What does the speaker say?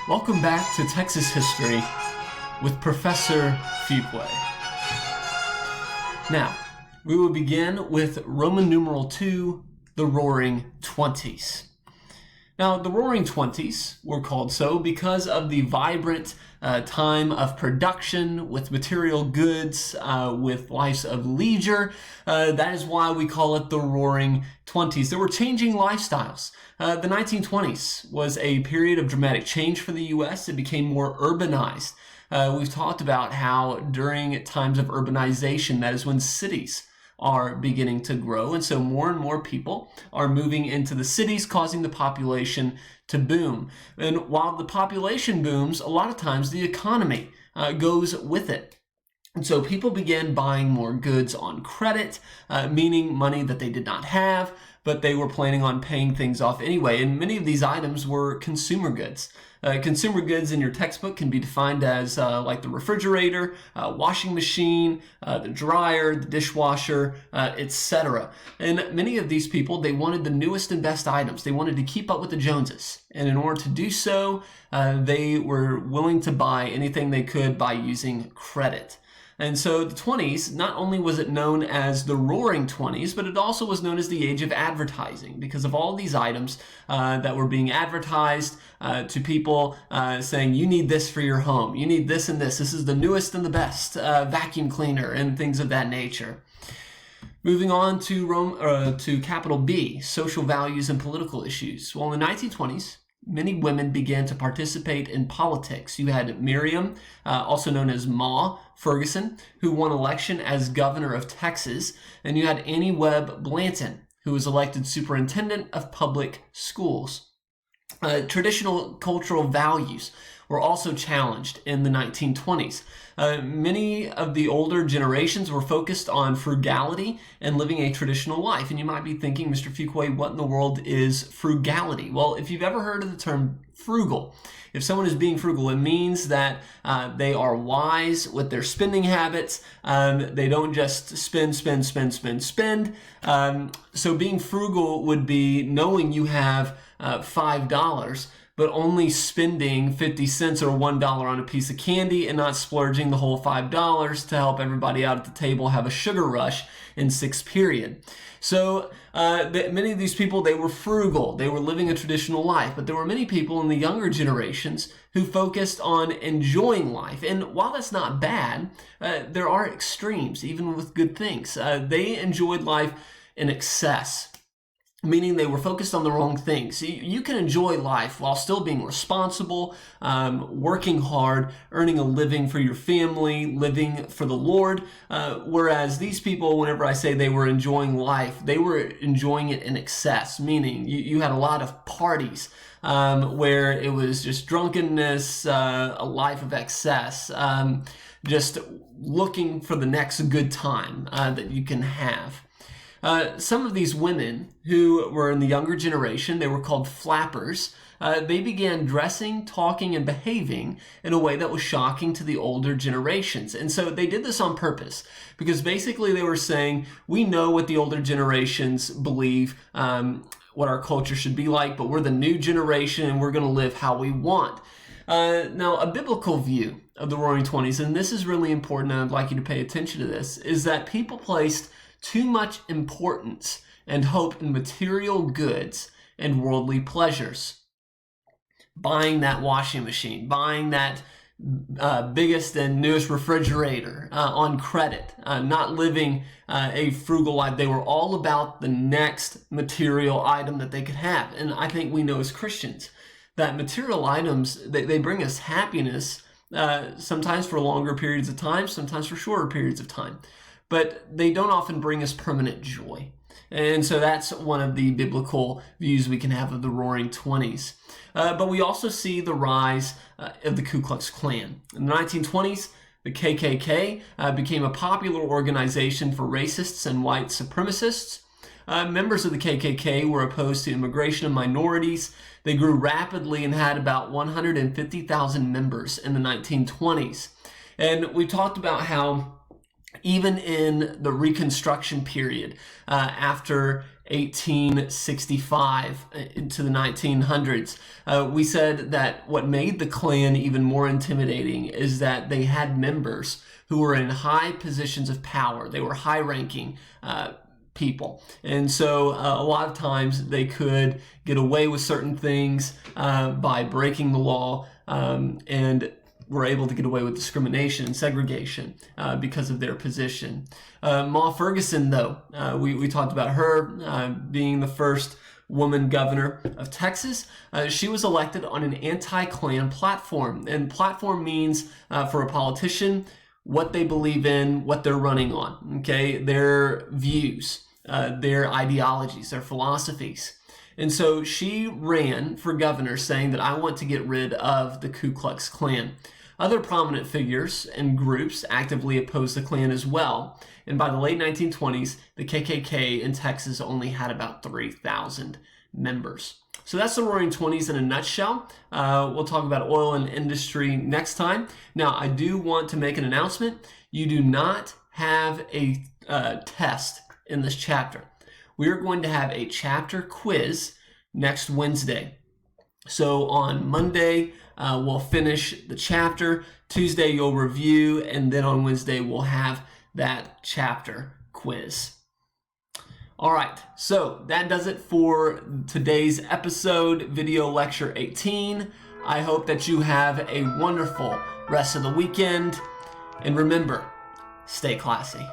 Welcome back to Texas History with Professor Fuqua. Now, we will begin with Roman numeral II, the Roaring Twenties. Now, the Roaring Twenties were called so because of the vibrant time of production with material goods, with lives of leisure. That is why we call it the Roaring Twenties. There were changing lifestyles. The 1920s was a period of dramatic change for the U.S. It became more urbanized. We've talked about how during times of urbanization, that is when cities are beginning to grow, and so more and more people are moving into the cities, causing the population to boom. And while the population booms, a lot of times the economy goes with it. And so people began buying more goods on credit, meaning money that they did not have, but they were planning on paying things off anyway. And many of these items were consumer goods. Consumer goods in your textbook can be defined as like the refrigerator, washing machine, the dryer, the dishwasher, etc. And many of these people, they wanted the newest and best items. They wanted to keep up with the Joneses. And in order to do so, they were willing to buy anything they could by using credit. And so the 20s, not only was it known as the Roaring Twenties, but it also was known as the age of advertising because of all these items that were being advertised to people saying, you need this for your home, you need this and this, this is the newest and the best vacuum cleaner and things of that nature. Moving on to capital B, social values and political issues. Well, in the 1920s, many women began to participate in politics. You had Miriam, also known as Ma Ferguson, who won election as governor of Texas, and you had Annie Webb Blanton, who was elected superintendent of public schools. Traditional cultural values were also challenged in the 1920s. Many of the older generations were focused on frugality and living a traditional life. And you might be thinking, Mr. Fuqua, what in the world is frugality? Well, if you've ever heard of the term frugal, if someone is being frugal, it means that they are wise with their spending habits. They don't just spend. So being frugal would be knowing you have $5, but only spending 50 cents or $1 on a piece of candy and not splurging the whole $5 to help everybody out at the table have a sugar rush in sixth period. So many of these people, they were frugal. They were living a traditional life. But there were many people in the younger generations who focused on enjoying life. And while that's not bad, there are extremes, even with good things. They enjoyed life in excess, meaning they were focused on the wrong things. You can enjoy life while still being responsible, working hard, earning a living for your family, living for the Lord. Whereas these people, whenever I say they were enjoying life, they were enjoying it in excess, meaning you had a lot of parties where it was just drunkenness, a life of excess, just looking for the next good time that you can have. Some of these women who were in the younger generation, they were called flappers. They began dressing, talking, and behaving in a way that was shocking to the older generations. And so they did this on purpose because basically they were saying, we know what the older generations believe, what our culture should be like, but we're the new generation and we're going to live how we want. Now, a biblical view of the Roaring Twenties, and this is really important, and I'd like you to pay attention to this, is that people placed too much importance and hope in material goods and worldly pleasures. Buying that washing machine, buying that biggest and newest refrigerator on credit, not living a frugal life. They were all about the next material item that they could have. And I think we know as Christians that material items, they bring us happiness, sometimes for longer periods of time, sometimes for shorter periods of time. But they don't often bring us permanent joy. And so that's one of the biblical views we can have of the Roaring Twenties. But we also see the rise of the Ku Klux Klan. In the 1920s, the KKK became a popular organization for racists and white supremacists. Members of the KKK were opposed to immigration and minorities. They grew rapidly and had about 150,000 members in the 1920s. And we talked about how even in the Reconstruction period, after 1865 into the 1900s. We said that what made the Klan even more intimidating is that they had members who were in high positions of power. They were high-ranking people. And so a lot of times they could get away with certain things by breaking the law, and were able to get away with discrimination and segregation because of their position. Ma Ferguson, though, we talked about her being the first woman governor of Texas. She was elected on an anti-Klan platform. And platform means, for a politician, what they believe in, what they're running on, okay? Their views, their ideologies, their philosophies. And so she ran for governor saying that I want to get rid of the Ku Klux Klan. Other prominent figures and groups actively opposed the Klan as well. And by the late 1920s, the KKK in Texas only had about 3,000 members. So that's the Roaring Twenties in a nutshell. We'll talk about oil and industry next time. Now, I do want to make an announcement. You do not have a test in this chapter. We are going to have a chapter quiz next Wednesday. So on Monday, we'll finish the chapter. Tuesday, you'll review. And then on Wednesday, we'll have that chapter quiz. All right, so that does it for today's episode, video lecture 18. I hope that you have a wonderful rest of the weekend. And remember, stay classy.